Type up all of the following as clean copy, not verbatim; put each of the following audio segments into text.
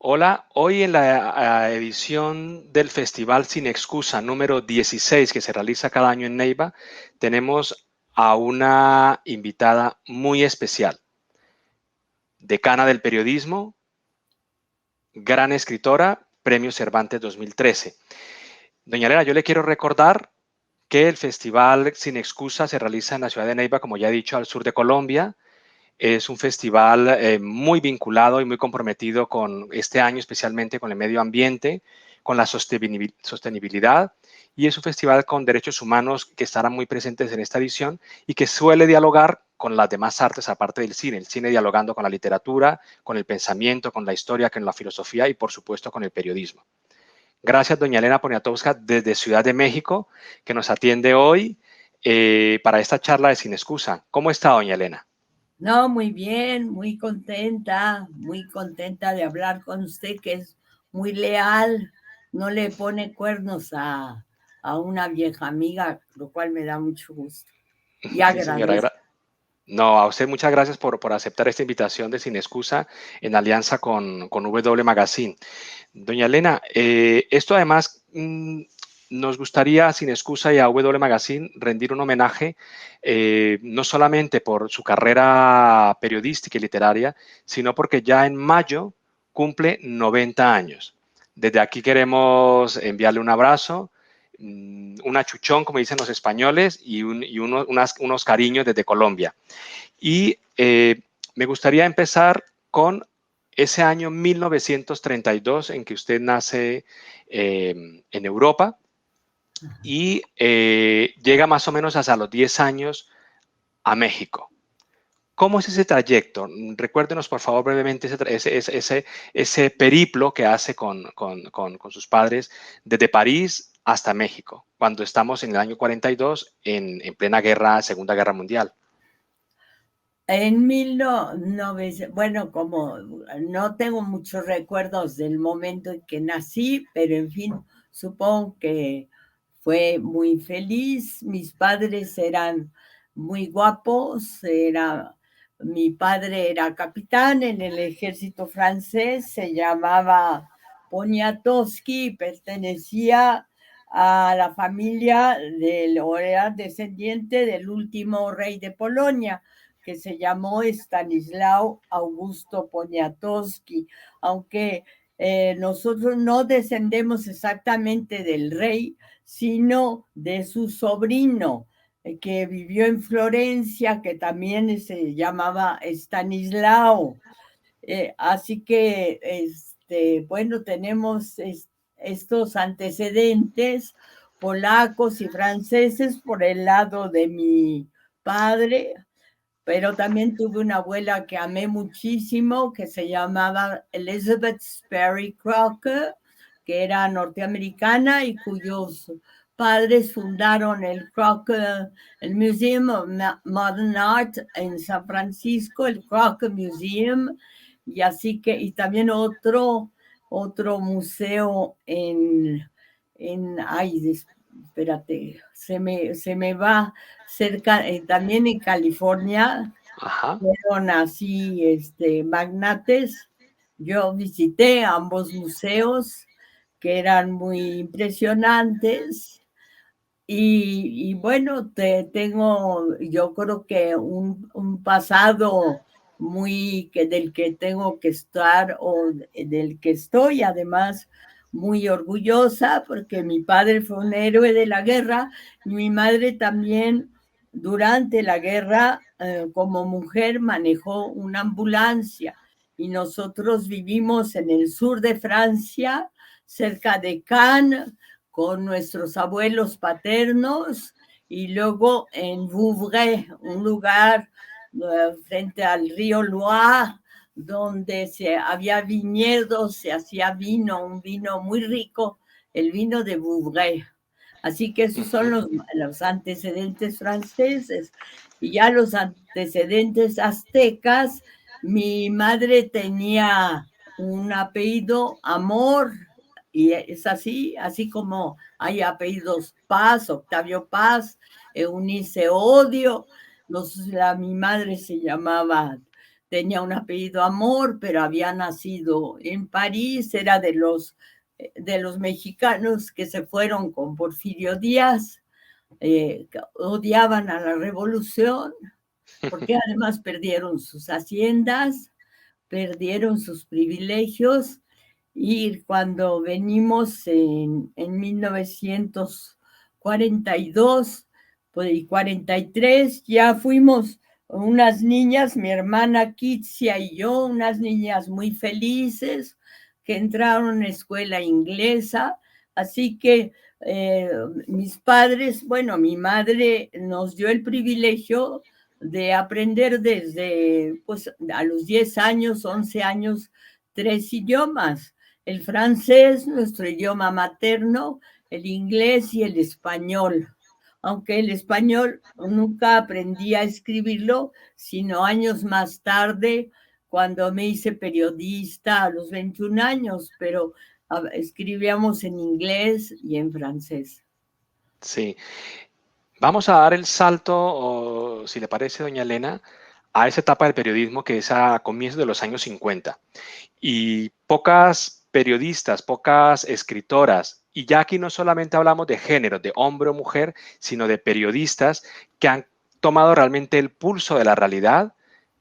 Hola, hoy en la edición del Festival Sin Excusa número 16 que se realiza cada año en Neiva, tenemos a una invitada muy especial, decana del periodismo, gran escritora, Premio Cervantes 2013. Doña Elena, yo le quiero recordar que el Festival Sin Excusa se realiza en la ciudad de Neiva, como ya he dicho, al sur de Colombia. Es un festival muy vinculado y muy comprometido con este año, especialmente con el medio ambiente, con la sostenibilidad. Y es un festival con derechos humanos que estarán muy presentes en esta edición y que suele dialogar con las demás artes aparte del cine. El cine dialogando con la literatura, con el pensamiento, con la historia, con la filosofía y, por supuesto, con el periodismo. Gracias, doña Elena Poniatowska, desde Ciudad de México, que nos atiende hoy para esta charla de Sin Excusa. ¿Cómo está, doña Elena? No, muy bien, muy contenta de hablar con usted, que es muy leal, no le pone cuernos a una vieja amiga, lo cual me da mucho gusto y Sí, señora. agradezco. No, a usted muchas gracias por aceptar esta invitación de Sin Excusa en alianza con W Magazine. Doña Elena, esto además nos gustaría, Sin Excusa y a W Magazine, rendir un homenaje no solamente por su carrera periodística y literaria, sino porque ya en mayo cumple 90 años. Desde aquí queremos enviarle un abrazo, un achuchón, como dicen los españoles, y unos cariños desde Colombia. Y me gustaría empezar con ese año 1932 en que usted nace en Europa y llega más o menos hasta los 10 años a México. ¿Cómo es ese trayecto? Recuérdenos, por favor, brevemente ese periplo que hace con sus padres desde París hasta México, cuando estamos en el año 42 en plena guerra, Segunda Guerra Mundial. En 1900, bueno, como no tengo muchos recuerdos del momento en que nací, pero en fin, supongo que fue muy feliz. Mis padres eran muy guapos, mi padre era capitán en el ejército francés, se llamaba Poniatowski, pertenecía a la familia o era descendiente del último rey de Polonia, que se llamó Stanislao Augusto Poniatowski, aunque nosotros no descendemos exactamente del rey, sino de su sobrino, que vivió en Florencia, que también se llamaba Stanislao. Así que, bueno, tenemos estos antecedentes polacos y franceses por el lado de mi padre, pero también tuve una abuela que amé muchísimo, que se llamaba Elizabeth Sperry Crocker, que era norteamericana y cuyos padres fundaron el Crocker, el Museum of Modern Art en San Francisco, el Crocker Museum, y así que, y también otro museo ay, espérate, se me va cerca, también en California, Ajá. fueron así magnates. Yo visité ambos museos que eran muy impresionantes y bueno, tengo, yo creo que un pasado del que tengo que estar o del que estoy además muy orgullosa, porque mi padre fue un héroe de la guerra y mi madre también durante la guerra como mujer manejó una ambulancia y nosotros vivimos en el sur de Francia, cerca de Cannes, con nuestros abuelos paternos, y luego en Vouvray, un lugar frente al río Loire, donde había viñedos, se hacía vino, un vino muy rico, el vino de Vouvray. Así que esos son los antecedentes franceses. Y ya los antecedentes aztecas, mi madre tenía un apellido Amor, y es así como hay apellidos Paz, Octavio Paz, Eunice Odio. Mi madre se llamaba tenía un apellido Amor, pero había nacido en París, era de los mexicanos que se fueron con Porfirio Díaz, odiaban a la revolución, porque además perdieron sus haciendas, perdieron sus privilegios, y cuando venimos en 1942 pues, y 43, ya fuimos unas niñas, mi hermana Kitsia y yo, unas niñas muy felices que entraron a escuela inglesa, así que mis padres, bueno, mi madre nos dio el privilegio de aprender desde, pues, a los 10 años, 11 años, 3 idiomas: el francés, nuestro idioma materno, el inglés y el español. Aunque el español nunca aprendí a escribirlo, sino años más tarde, cuando me hice periodista a los 21 años, pero escribíamos en inglés y en francés. Sí. Vamos a dar el salto, o, si le parece, doña Elena, a esa etapa del periodismo que es a comienzos de los años 50. Y pocas periodistas, pocas escritoras, y ya aquí no solamente hablamos de género, de hombre o mujer, sino de periodistas que han tomado realmente el pulso de la realidad,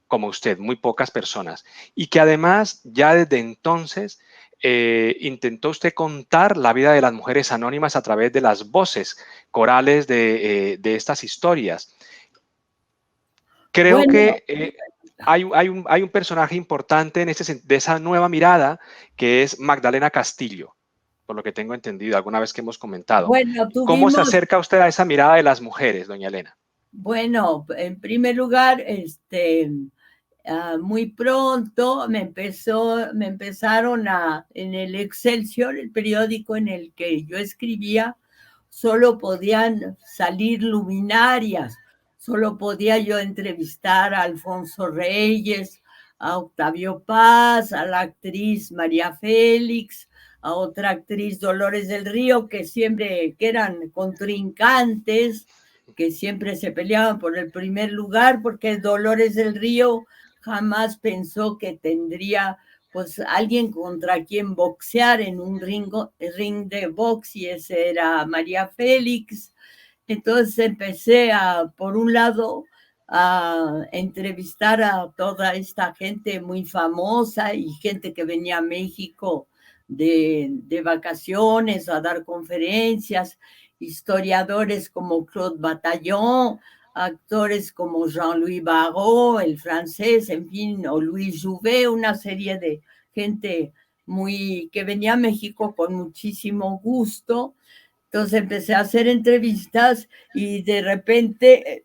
como usted, muy pocas personas, y que además ya desde entonces intentó usted contar la vida de las mujeres anónimas a través de las voces corales de estas historias. Creo Bueno, que hay un personaje importante en de esa nueva mirada, que es Magdalena Castillo, por lo que tengo entendido alguna vez que hemos comentado. bueno, ¿Cómo se tuvimos, acerca usted a esa mirada de las mujeres, doña Elena? bueno, en primer lugar, muy pronto me empezaron en el Excelsior, el periódico en el que yo escribía, solo podían salir luminarias, solo podía yo entrevistar a Alfonso Reyes, a Octavio Paz, a la actriz María Félix, a otra actriz Dolores del Río, que eran contrincantes, que siempre se peleaban por el primer lugar, porque Dolores del Río jamás pensó que tendría pues alguien contra quien boxear en un ring de box, y ese era María Félix. Entonces empecé por un lado, a entrevistar a toda esta gente muy famosa y gente que venía a México de vacaciones, a dar conferencias, historiadores como Claude Bataillon, actores como Jean-Louis Barrault, el francés, en fin, o Louis Jouvet, una serie de gente que venía a México con muchísimo gusto. Entonces empecé a hacer entrevistas y de repente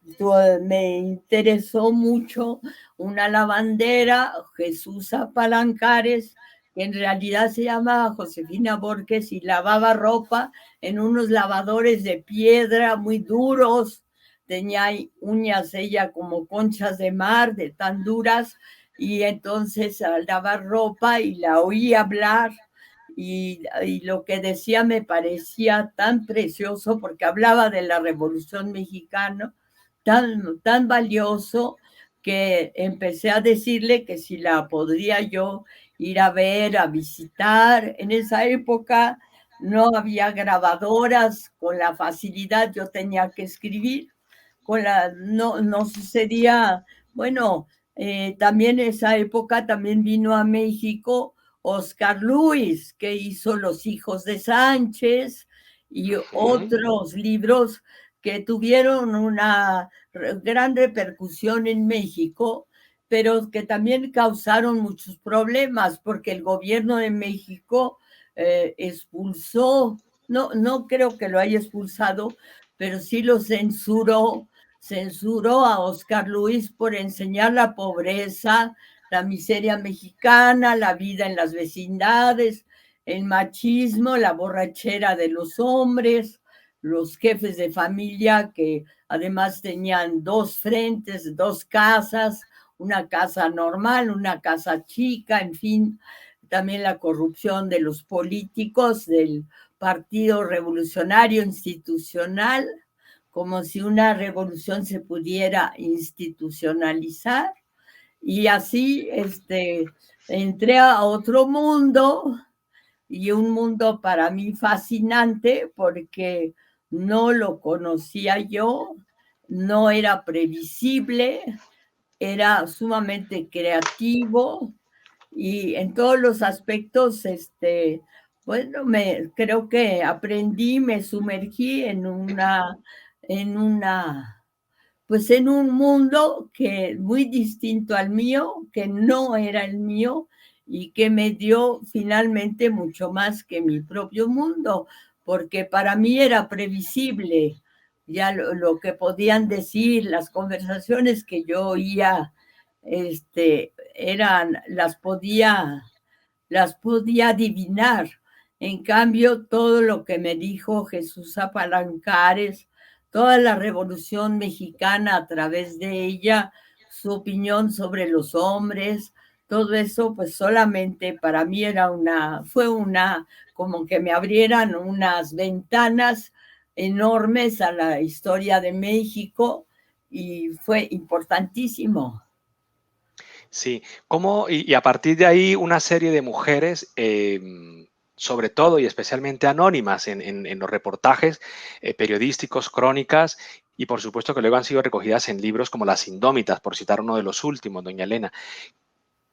me interesó mucho una lavandera, Jesús Apalancares, que en realidad se llamaba Josefina Borges, y lavaba ropa en unos lavadores de piedra muy duros. Tenía uñas ella como conchas de mar, de tan duras, y entonces al lavar ropa y la oí hablar, y lo que decía me parecía tan precioso, porque hablaba de la Revolución Mexicana, tan valioso, que empecé a decirle que si la podría yo ir a ver, a visitar. En esa época no había grabadoras con la facilidad, yo tenía que escribir, no sucedía, bueno, también esa época también vino a México Oscar Luis, que hizo Los hijos de Sánchez y Ujú. otros libros que tuvieron una gran repercusión en México, pero que también causaron muchos problemas, porque el gobierno de México expulsó, no creo que lo haya expulsado, pero sí lo censuró a Oscar Luis por enseñar la pobreza, la miseria mexicana, la vida en las vecindades, el machismo, la borrachera de los hombres, los jefes de familia que además tenían dos frentes, dos casas, una casa normal, una casa chica, en fin, también la corrupción de los políticos, del Partido Revolucionario Institucional, como si una revolución se pudiera institucionalizar. Y así entré a otro mundo, y un mundo para mí fascinante porque no lo conocía yo, no era previsible, era sumamente creativo y en todos los aspectos, bueno, creo que aprendí, me sumergí en una, pues en un mundo que muy distinto al mío, que no era el mío y que me dio finalmente mucho más que mi propio mundo, porque para mí era previsible ya lo que podían decir, las conversaciones que yo oía, las podía adivinar. En cambio, todo lo que me dijo Jesús Apalancares, toda la Revolución Mexicana a través de ella, su opinión sobre los hombres, todo eso, pues solamente para mí fue como que me abrieran unas ventanas enormes a la historia de México y fue importantísimo. Sí, y a partir de ahí una serie de mujeres, sobre todo y especialmente anónimas en los reportajes periodísticos, crónicas, y por supuesto que luego han sido recogidas en libros como Las Indómitas, por citar uno de los últimos, doña Elena.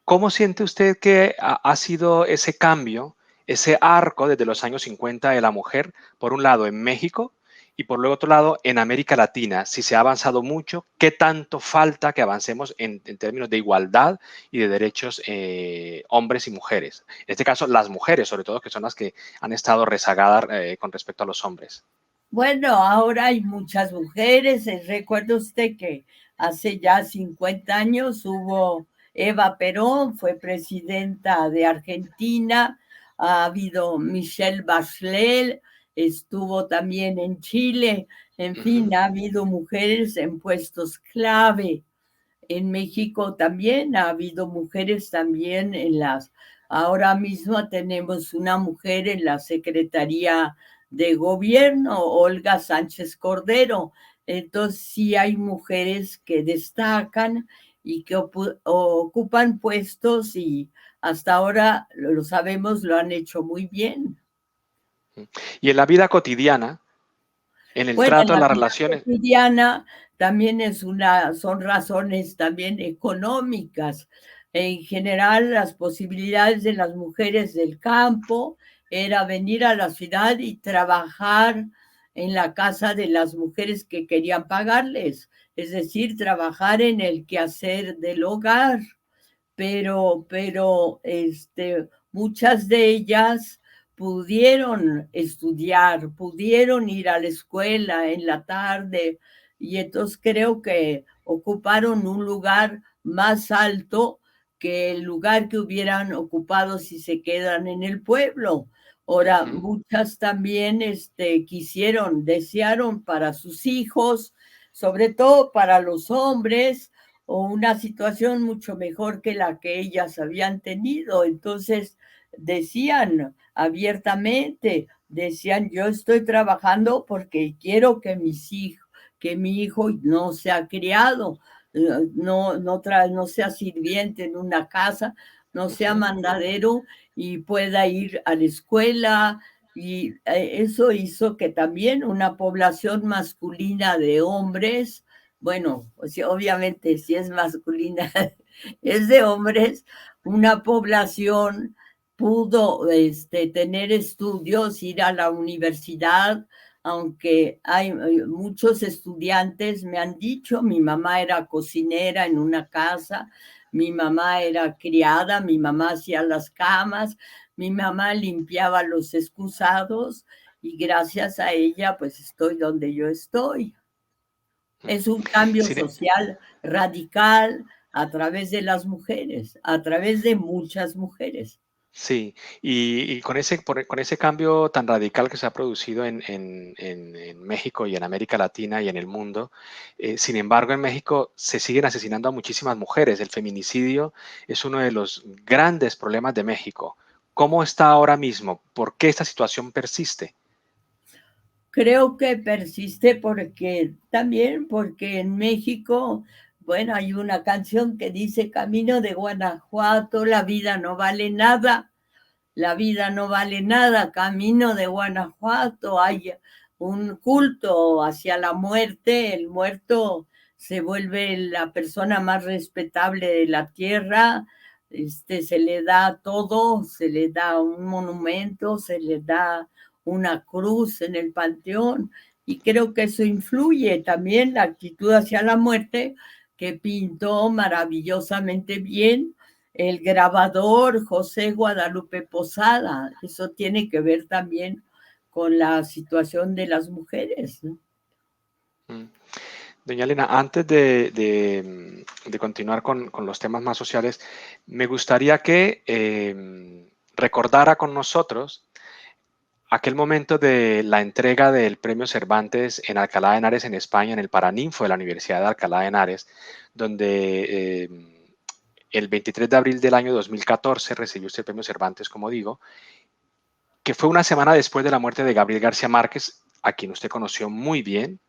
¿Cómo siente usted que ha sido ese cambio, ese arco desde los años 50 de la mujer, por un lado en México y por el otro lado en América Latina? Si se ha avanzado mucho, ¿qué tanto falta que avancemos en términos de igualdad y de derechos hombres y mujeres? En este caso, las mujeres, sobre todo, que son las que han estado rezagadas con respecto a los hombres. Bueno, ahora hay muchas mujeres. Recuerda usted que hace ya 50 años hubo Eva Perón, fue presidenta de Argentina, ha habido Michelle Bachelet, estuvo también en Chile, en Ujú, fin, ha habido mujeres en puestos clave. En México también ha habido mujeres también ahora mismo tenemos una mujer en la Secretaría de Gobierno, Olga Sánchez Cordero. Entonces sí hay mujeres que destacan y que ocupan puestos y hasta ahora lo sabemos, lo han hecho muy bien. ujú. Y en la vida cotidiana, en el Bueno, en trato de la las vida relaciones. cotidiana también son razones también económicas. En general, las posibilidades de las mujeres del campo era venir a la ciudad y trabajar en la casa de las mujeres que querían pagarles, es decir, trabajar en el quehacer del hogar, pero muchas de ellas pudieron estudiar, pudieron ir a la escuela en la tarde y entonces creo que ocuparon un lugar más alto que el lugar que hubieran ocupado si se quedan en el pueblo. Ahora, Ujú, muchas también desearon para sus hijos, sobre todo para los hombres, o una situación mucho mejor que la que ellas habían tenido. Entonces decían abiertamente, decían, yo estoy trabajando porque quiero que mi hijo no sea criado, no sea sirviente en una casa, no sea ujú. mandadero y pueda ir a la escuela. Y eso hizo que también una población masculina de hombres, bueno, pues obviamente si es masculina, es de hombres, una población pudo tener estudios, ir a la universidad, aunque hay muchos estudiantes, me han dicho, mi mamá era cocinera en una casa, mi mamá era criada, mi mamá hacía las camas, mi mamá limpiaba los excusados y gracias a ella pues estoy donde yo estoy. Es un cambio Sin, social radical a través de las mujeres, a través de muchas mujeres. Sí, y con ese cambio tan radical que se ha producido en México y en América Latina y en el mundo, sin embargo, en México se siguen asesinando a muchísimas mujeres. El feminicidio es uno de los grandes problemas de México. ¿Cómo está ahora mismo? ¿Por qué esta situación persiste? Creo que persiste porque en México bueno, hay una canción que dice: Camino de Guanajuato, la vida no vale nada, la vida no vale nada, camino de Guanajuato, hay un culto hacia la muerte, el muerto se vuelve la persona más respetable de la tierra, se le da todo, se le da un monumento, se le da una cruz en el panteón, y creo que eso influye también la actitud hacia la muerte, que pintó maravillosamente bien el grabador José Guadalupe Posada. Eso tiene que ver también con la situación de las mujeres, ¿no? Doña Elena, antes de continuar con los temas más sociales, me gustaría que recordara con nosotros aquel momento de la entrega del Premio Cervantes en Alcalá de Henares, en España, en el Paraninfo de la Universidad de Alcalá de Henares, donde el 23 de abril del año 2014 recibió usted el Premio Cervantes, como digo, que fue una semana después de la muerte de Gabriel García Márquez, a quien usted conoció muy bien,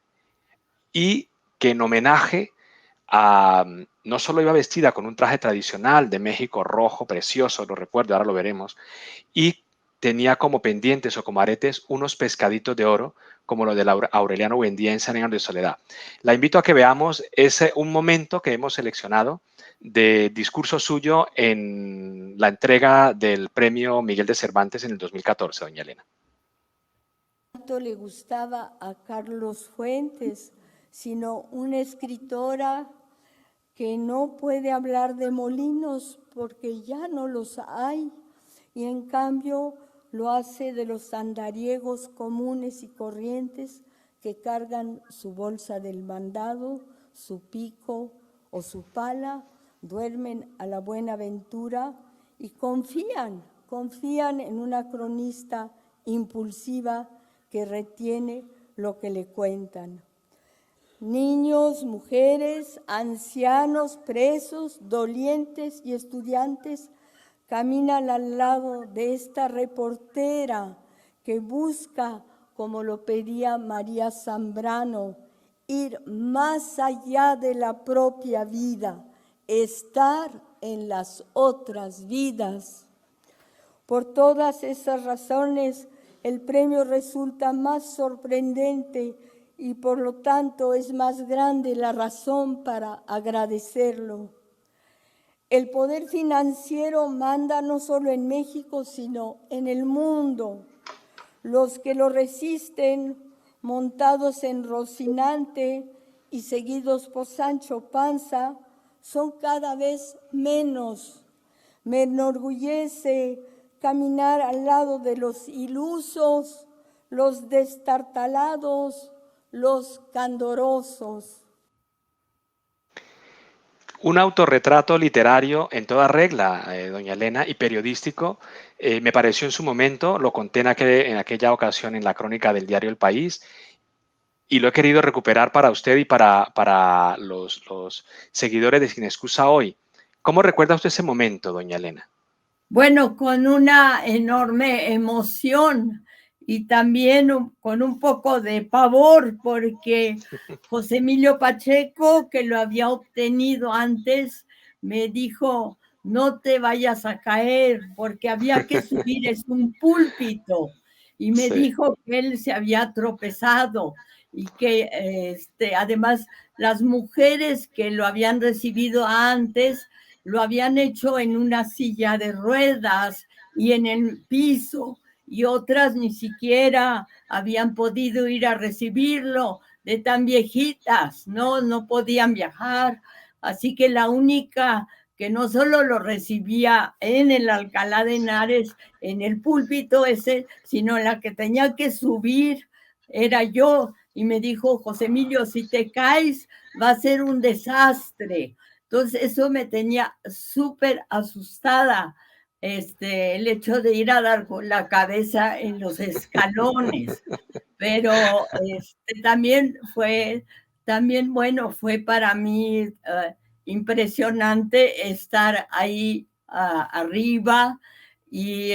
y que en homenaje a, no solo iba vestida con un traje tradicional de México rojo, precioso, lo recuerdo, ahora lo veremos, y tenía como pendientes o como aretes unos pescaditos de oro, como lo de Aureliano Buendía en Cien años de soledad. La invito a que veamos un momento que hemos seleccionado de discurso suyo en la entrega del premio Miguel de Cervantes en el 2014, doña Elena. ¿Cuánto le gustaba a Carlos Fuentes, sino una escritora que no puede hablar de molinos porque ya no los hay, y en cambio lo hace de los andariegos comunes y corrientes que cargan su bolsa del mandado, su pico o su pala, duermen a la buena ventura y confían en una cronista impulsiva que retiene lo que le cuentan. Niños, mujeres, ancianos, presos, dolientes y estudiantes caminan al lado de esta reportera que busca, como lo pedía María Zambrano, ir más allá de la propia vida, estar en las otras vidas. Por todas esas razones, el premio resulta más sorprendente y por lo tanto es más grande la razón para agradecerlo. El poder financiero manda no solo en México, sino en el mundo. Los que lo resisten, montados en Rocinante y seguidos por Sancho Panza, son cada vez menos. Me enorgullece caminar al lado de los ilusos, los destartalados, los candorosos. Un autorretrato literario en toda regla, doña Elena, y periodístico, me pareció en su momento, lo conté en aquella ocasión en la crónica del diario El País, y lo he querido recuperar para usted y para los seguidores de Sin Excusa hoy. ¿Cómo recuerda usted ese momento, doña Elena? Bueno, con una enorme emoción y también con un poco de pavor, porque José Emilio Pacheco, que lo había obtenido antes, me dijo: no te vayas a caer, porque había que subir, es un púlpito. Y me Sí. dijo que él se había tropezado y que además las mujeres que lo habían recibido antes lo habían hecho en una silla de ruedas y en el piso, y otras ni siquiera habían podido ir a recibirlo, de tan viejitas, no podían viajar. Así que la única que no solo lo recibía en el Alcalá de Henares, en el púlpito ese, sino la que tenía que subir era yo. Y me dijo: José Emilio, si te caes va a ser un desastre. Entonces eso me tenía súper asustada, el hecho de ir a dar con la cabeza en los escalones. Pero también, bueno, fue para mí impresionante estar ahí arriba, y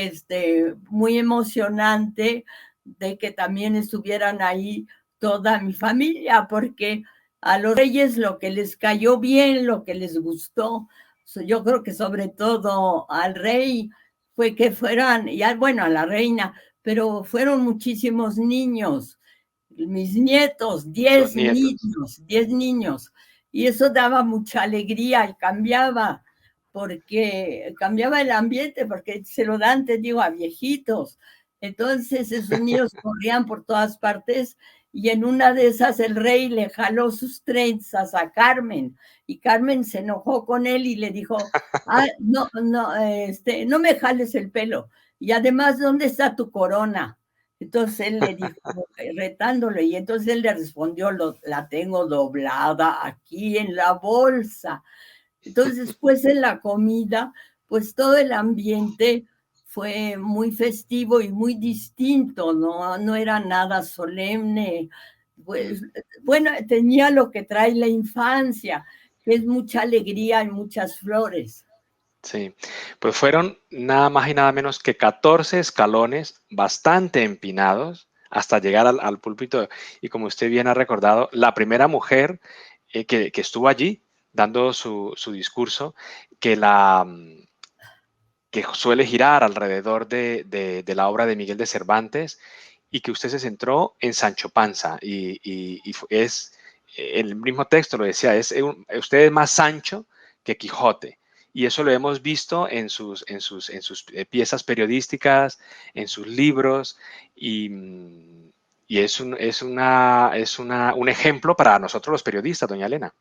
muy emocionante de que también estuvieran ahí toda mi familia, porque a los reyes lo que les cayó bien, lo que les gustó, yo creo que sobre todo al rey fue que fueran, bueno, a la reina, pero fueron muchísimos niños, mis nietos, Los nietos. 10 niños, y eso daba mucha alegría y cambiaba, porque cambiaba el ambiente, porque se lo dan, te digo, a viejitos. Entonces esos niños corrían por todas partes y en una de esas el rey le jaló sus trenzas a Carmen y Carmen se enojó con él y le dijo, no, no me jales el pelo y además, ¿dónde está tu corona? Entonces él le dijo, retándolo, y entonces él le respondió, la tengo doblada aquí en la bolsa. Entonces después en la comida, pues todo el ambiente fue muy festivo y muy distinto, no era nada solemne. Pues, bueno, tenía lo que trae la infancia, que es mucha alegría y muchas flores. Sí, pues fueron nada más y nada menos que 14 escalones bastante empinados hasta llegar al púlpito. Y como usted bien ha recordado, la primera mujer que estuvo allí dando su discurso, que que suele girar alrededor de la obra de Miguel de Cervantes y que usted se centró en Sancho Panza. Es, el mismo texto lo decía, usted es más Sancho que Quijote. Y eso lo hemos visto en sus piezas periodísticas, en sus libros, y un ejemplo para nosotros los periodistas, doña Elena.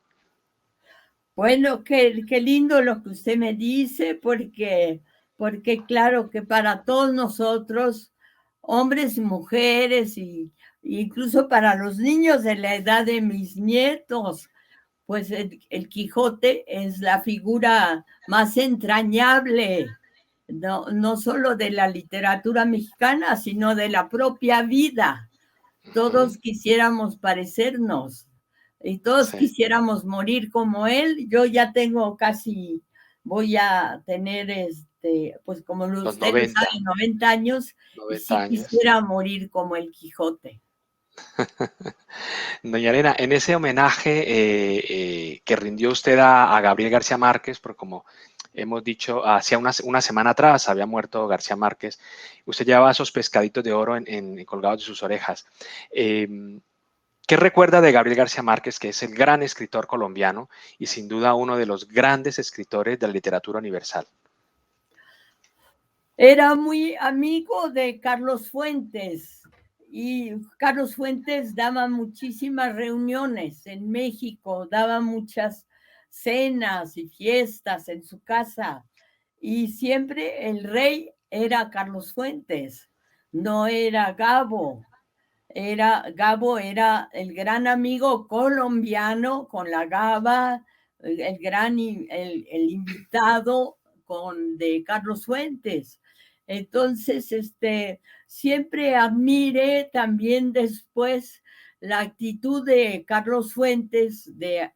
Bueno, qué lindo lo que usted me dice, porque claro que para todos nosotros, hombres y mujeres, y incluso para los niños de la edad de mis nietos, pues el Quijote es la figura más entrañable, no solo de la literatura mexicana, sino de la propia vida. Todos quisiéramos parecernos y todos Sí. quisiéramos morir como él. Yo ya tengo casi, voy a tener pues como Los usted lo 90, sabe, 90 años, y 90 sí años. quisiera morir como el Quijote. Doña Elena, en ese homenaje que rindió usted a Gabriel García Márquez, porque como hemos dicho, hacía una semana atrás había muerto García Márquez, usted llevaba esos pescaditos de oro colgados de sus orejas. ¿Qué recuerda de Gabriel García Márquez, que es el gran escritor colombiano y sin duda uno de los grandes escritores de la literatura universal? Era muy amigo de Carlos Fuentes y Carlos Fuentes daba muchísimas reuniones en México, daba muchas cenas y fiestas en su casa y siempre el rey era Carlos Fuentes, no era Gabo. Gabo era el gran amigo colombiano con la Gaba, el invitado de Carlos Fuentes. Entonces, siempre admiré también después la actitud de Carlos Fuentes de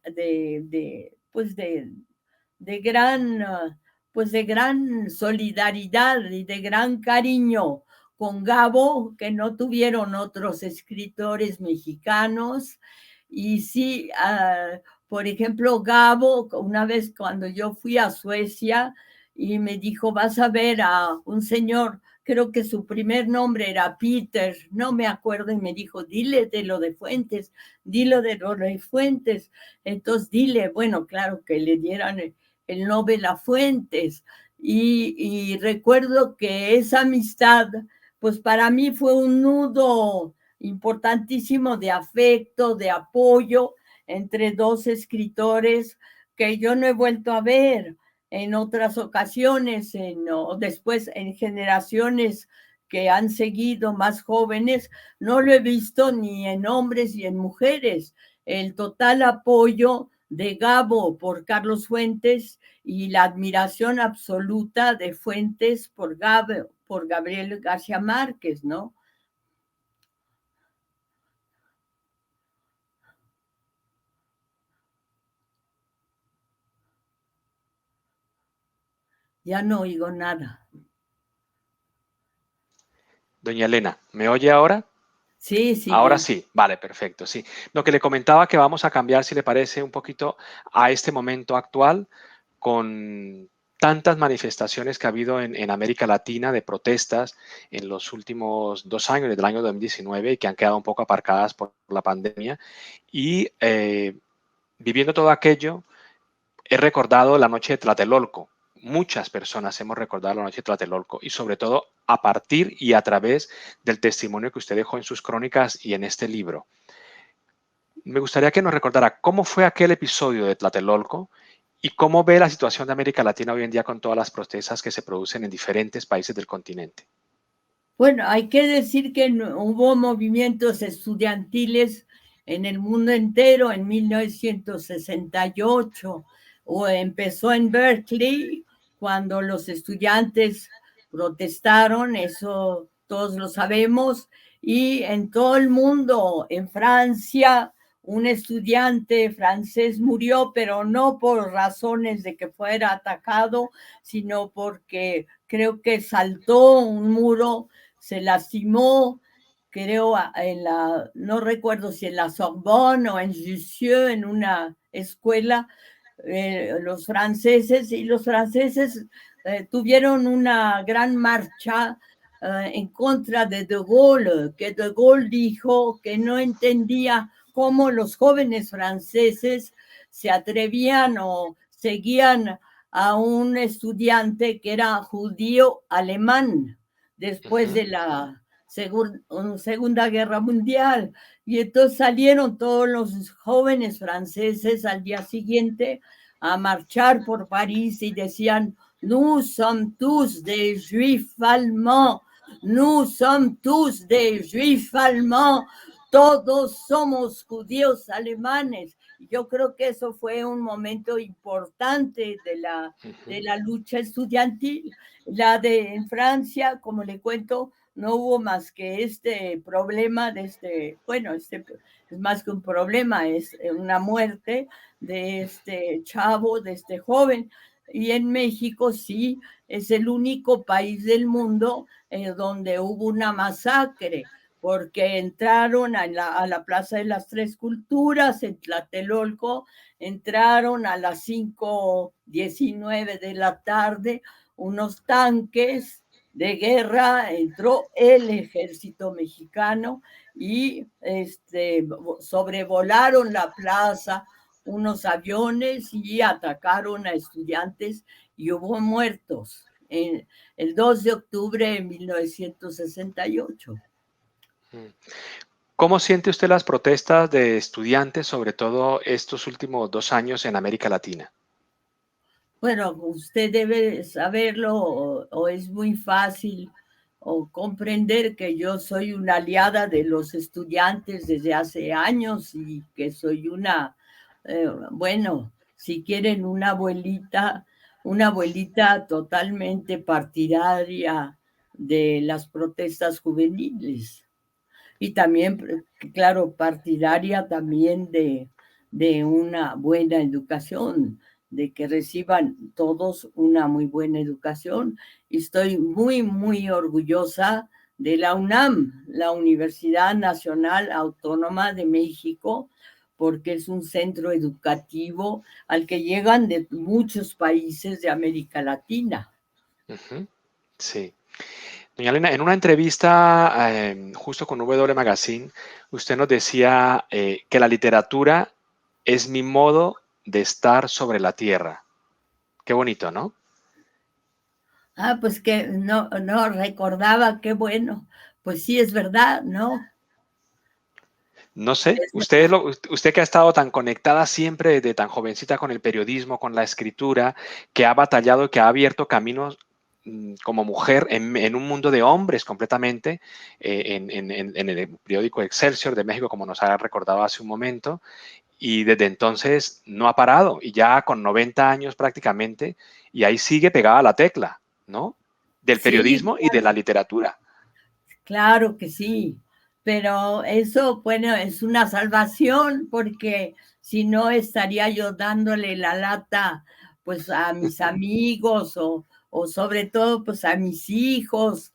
gran, pues de gran solidaridad y de gran cariño con Gabo, que no tuvieron otros escritores mexicanos. Y sí, por ejemplo, Gabo, una vez cuando yo fui a Suecia y me dijo, vas a ver a un señor, creo que su primer nombre era Peter, no me acuerdo, y me dijo, dile de lo de Fuentes, dilo de lo de Fuentes. Entonces dile, bueno, claro que le dieran el Nobel a Fuentes. Y recuerdo que esa amistad, pues para mí fue un nudo importantísimo de afecto, de apoyo entre dos escritores que yo no he vuelto a ver en otras ocasiones, o después en generaciones que han seguido más jóvenes, no lo he visto ni en hombres ni en mujeres. El total apoyo de Gabo por Carlos Fuentes y la admiración absoluta de Fuentes por Gabriel García Márquez, ¿no? Ya no oigo nada. Doña Elena, ¿me oye ahora? Sí, sí, Ahora bien. sí, vale, perfecto, sí. Lo que le comentaba que vamos a cambiar, si le parece, un poquito a este momento actual con tantas manifestaciones que ha habido en América Latina de protestas en los últimos 2 años, desde el año 2019, y que han quedado un poco aparcadas por la pandemia. Y viviendo todo aquello, he recordado la noche de Tlatelolco. Muchas personas hemos recordado la noche de Tlatelolco y sobre todo a partir y a través del testimonio que usted dejó en sus crónicas y en este libro. Me gustaría que nos recordara cómo fue aquel episodio de Tlatelolco y cómo ve la situación de América Latina hoy en día con todas las protestas que se producen en diferentes países del continente. Bueno, hay que decir que hubo movimientos estudiantiles en el mundo entero en 1968, o empezó en Berkeley cuando los estudiantes protestaron, eso todos lo sabemos, y en todo el mundo, en Francia, un estudiante francés murió, pero no por razones de que fuera atacado, sino porque creo que saltó un muro, se lastimó, creo, no recuerdo si en la Sorbonne o en Jussieu, en una escuela, los franceses tuvieron una gran marcha en contra de Gaulle, que de Gaulle dijo que no entendía cómo los jóvenes franceses se atrevían o seguían a un estudiante que era judío alemán después de la Segunda Guerra Mundial. Y entonces salieron todos los jóvenes franceses al día siguiente a marchar por París y decían: nous sommes tous des juifs allemands, nous sommes tous des juifs allemands, todos somos judíos alemanes. Yo creo que eso fue un momento importante de la lucha estudiantil. En Francia, como le cuento, no hubo más que este problema bueno, es más que un problema, es una muerte de este chavo, de este joven. Y en México sí, es el único país del mundo donde hubo una masacre, porque entraron a la Plaza de las Tres Culturas en Tlatelolco, entraron a las 5:19 de la tarde unos tanques de guerra, entró el ejército mexicano y sobrevolaron la plaza unos aviones y atacaron a estudiantes y hubo muertos el 2 de octubre de 1968. ¿Cómo siente usted las protestas de estudiantes, sobre todo estos últimos 2 años en América Latina? Bueno, usted debe saberlo o es muy fácil o comprender que yo soy una aliada de los estudiantes desde hace años y que soy bueno, si quieren una abuelita totalmente partidaria de las protestas juveniles y también, claro, partidaria también de una buena educación, de que reciban todos una muy buena educación. Y estoy muy, muy orgullosa de la UNAM, la Universidad Nacional Autónoma de México, porque es un centro educativo al que llegan de muchos países de América Latina. Sí. Doña Elena, en una entrevista justo con W Magazine, usted nos decía que la literatura es mi modo de estar sobre la tierra. Qué bonito, ¿no? Ah, pues que no recordaba, qué bueno. Pues sí, es verdad, ¿no? No sé, Es usted, verdad. usted que ha estado tan conectada siempre desde tan jovencita con el periodismo, con la escritura, que ha batallado, que ha abierto caminos como mujer en un mundo de hombres completamente, en el periódico Excelsior de México, como nos ha recordado hace un momento, y desde entonces no ha parado, y ya con 90 años prácticamente, y ahí sigue pegada a la tecla, ¿no? Del Sí, periodismo y de la literatura. claro que sí, pero eso, bueno, es una salvación porque si no estaría yo dándole la lata pues a mis amigos o sobre todo pues a mis hijos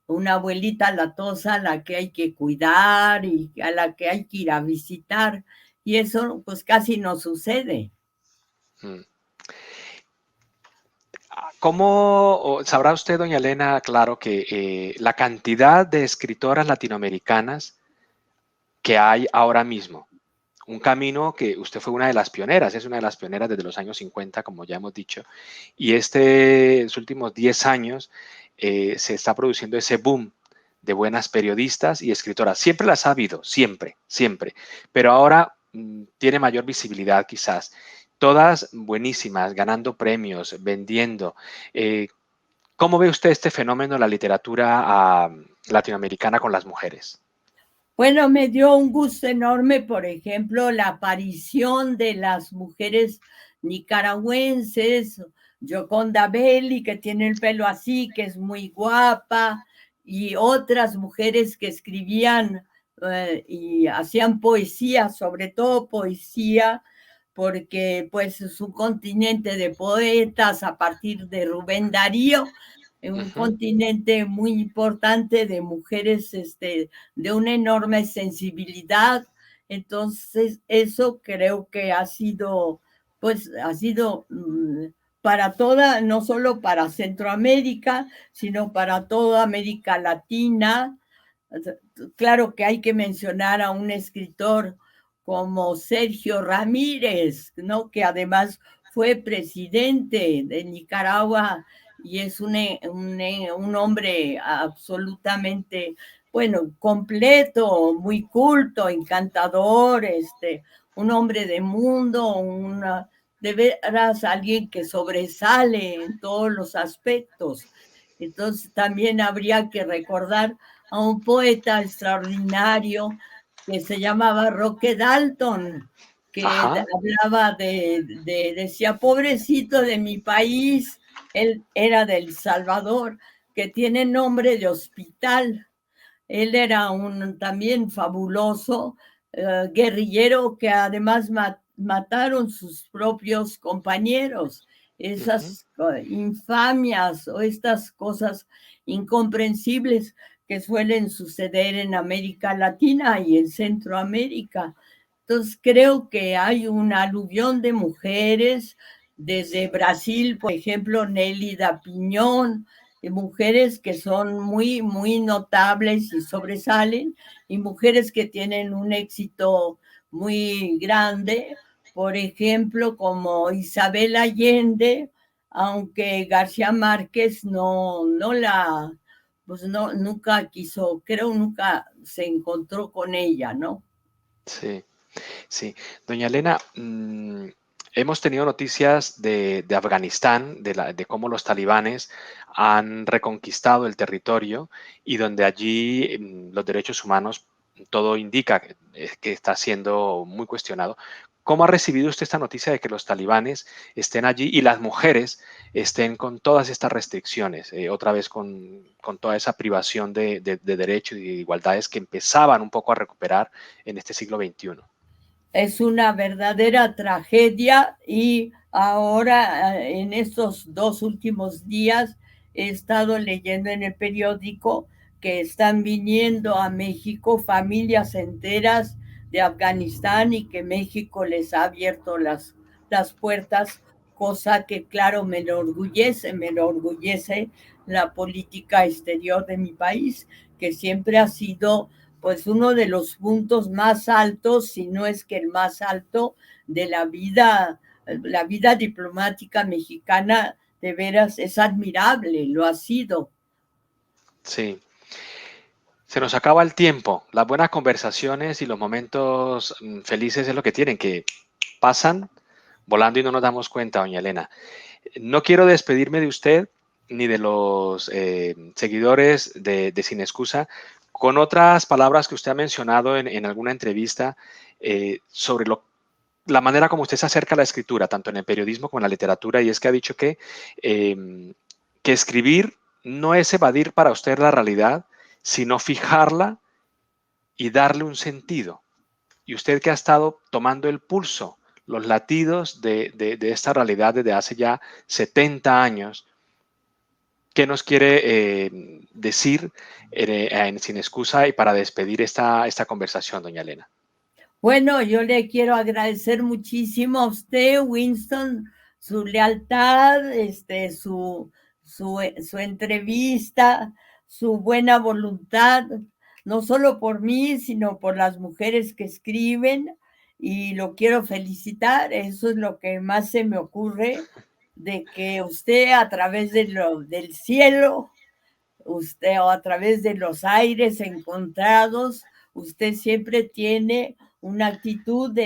una abuelita latosa a la que hay que cuidar y a la que hay que ir a visitar. Y eso pues casi no sucede. Mm. ¿Cómo sabrá usted, doña Elena, claro, que la cantidad de escritoras latinoamericanas que hay ahora mismo? Un camino que usted fue una de las pioneras, es una de las pioneras desde los años 50, como ya hemos dicho, y estos últimos 10 años se está produciendo ese boom de buenas periodistas y escritoras. Siempre las ha habido, siempre, siempre, pero ahora tiene mayor visibilidad quizás. Todas buenísimas, ganando premios, vendiendo. ¿Cómo ve usted este fenómeno en la literatura latinoamericana con las mujeres? Bueno, me dio un gusto enorme, por ejemplo, la aparición de las mujeres nicaragüenses, Gioconda Belli, que tiene el pelo así, que es muy guapa, y otras mujeres que escribían y hacían poesía, sobre todo poesía, porque pues es un continente de poetas a partir de Rubén Darío, un Ujú. continente muy importante de mujeres de una enorme sensibilidad. Entonces, eso creo que ha sido, pues, ha sido para toda, no solo para Centroamérica, sino para toda América Latina. Claro que hay que mencionar a un escritor como Sergio Ramírez, ¿no? Que además fue presidente de Nicaragua y es un hombre absolutamente, bueno, completo, muy culto, encantador, un hombre de mundo, de veras alguien que sobresale en todos los aspectos. Entonces también habría que recordar a un poeta extraordinario que se llamaba Roque Dalton, que Ajá. hablaba decía, pobrecito de mi país, él era del Salvador, que tiene nombre de hospital. Él era un también fabuloso guerrillero que además mataron sus propios compañeros. Ujú. Esas infamias o estas cosas incomprensibles que suelen suceder en América Latina y en Centroamérica. Entonces creo que hay un aluvión de mujeres desde Brasil, por ejemplo, Nélida Piñón, de mujeres que son muy, muy notables y sobresalen, y mujeres que tienen un éxito muy grande, por ejemplo, como Isabel Allende, aunque García Márquez pues no, nunca quiso, creo nunca se encontró con ella, ¿no? Sí. Sí, doña Elena, hemos tenido noticias de Afganistán, de cómo los talibanes han reconquistado el territorio y donde allí los derechos humanos, todo indica que está siendo muy cuestionado. ¿Cómo ha recibido usted esta noticia de que los talibanes estén allí y las mujeres estén con todas estas restricciones, otra vez con toda esa privación de derechos y de igualdades que empezaban un poco a recuperar en este siglo XXI? Es una verdadera tragedia y ahora en estos 2 últimos días he estado leyendo en el periódico que están viniendo a México familias enteras de Afganistán y que México les ha abierto las puertas, cosa que claro me enorgullece la política exterior de mi país, que siempre ha sido pues uno de los puntos más altos, si no es que el más alto de la vida diplomática mexicana, de veras es admirable, lo ha sido. Sí, se nos acaba el tiempo. Las buenas conversaciones y los momentos felices es lo que tienen, que pasan volando y no nos damos cuenta, doña Elena. No quiero despedirme de usted ni de los seguidores de Sin Excusa con otras palabras que usted ha mencionado en alguna entrevista sobre la manera como usted se acerca a la escritura, tanto en el periodismo como en la literatura, y es que ha dicho que escribir no es evadir para usted la realidad, sino fijarla y darle un sentido. Y usted que ha estado tomando el pulso, los latidos de esta realidad desde hace ya 70 años, ¿qué nos quiere decir Sin Excusa y para despedir esta conversación, doña Elena? Bueno, yo le quiero agradecer muchísimo a usted, Winston, su lealtad, su entrevista, su buena voluntad, no solo por mí, sino por las mujeres que escriben, y lo quiero felicitar. Eso es lo que más se me ocurre, de que usted a través del cielo, usted o a través de los aires encontrados, usted siempre tiene una actitud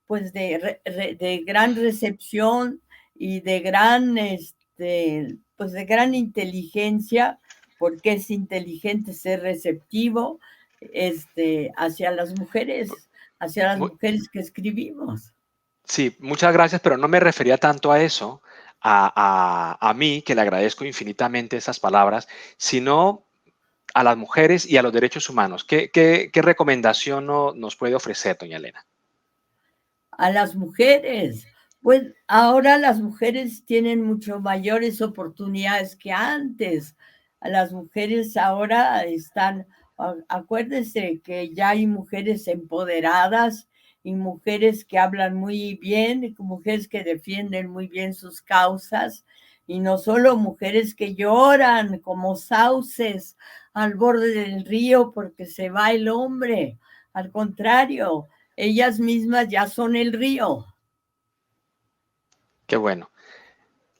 pues de gran recepción y de pues de gran inteligencia, porque es inteligente ser receptivo hacia las mujeres que escribimos. Sí, muchas gracias, pero no me refería tanto a eso, a mí, que le agradezco infinitamente esas palabras, sino a las mujeres y a los derechos humanos. ¿Qué recomendación nos puede ofrecer, doña Elena? A las mujeres, pues ahora las mujeres tienen mucho mayores oportunidades que antes. A las mujeres ahora acuérdense que ya hay mujeres empoderadas y mujeres que hablan muy bien, y mujeres que defienden muy bien sus causas, y no solo mujeres que lloran como sauces al borde del río porque se va el hombre. Al contrario, ellas mismas ya son el río. Qué bueno.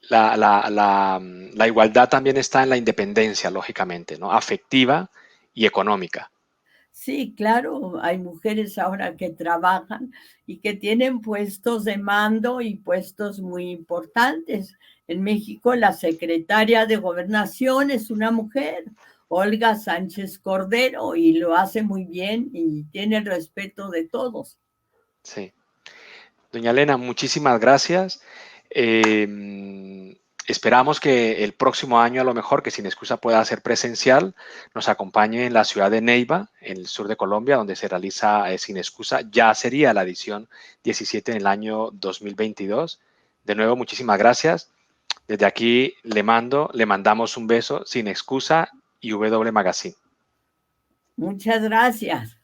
La igualdad también está en la independencia, lógicamente, ¿no? Afectiva y económica. Sí, claro, hay mujeres ahora que trabajan y que tienen puestos de mando y puestos muy importantes. En México, la secretaria de Gobernación es una mujer, Olga Sánchez Cordero, y lo hace muy bien y tiene el respeto de todos. Sí. Doña Elena, muchísimas gracias. Esperamos que el próximo año, a lo mejor, que Sin Excusa pueda ser presencial, nos acompañe en la ciudad de Neiva, en el sur de Colombia, donde se realiza Sin Excusa. Ya sería la edición 17 en el año 2022. De nuevo, muchísimas gracias. Desde aquí le mandamos un beso, Sin Excusa y W Magazine. Muchas gracias.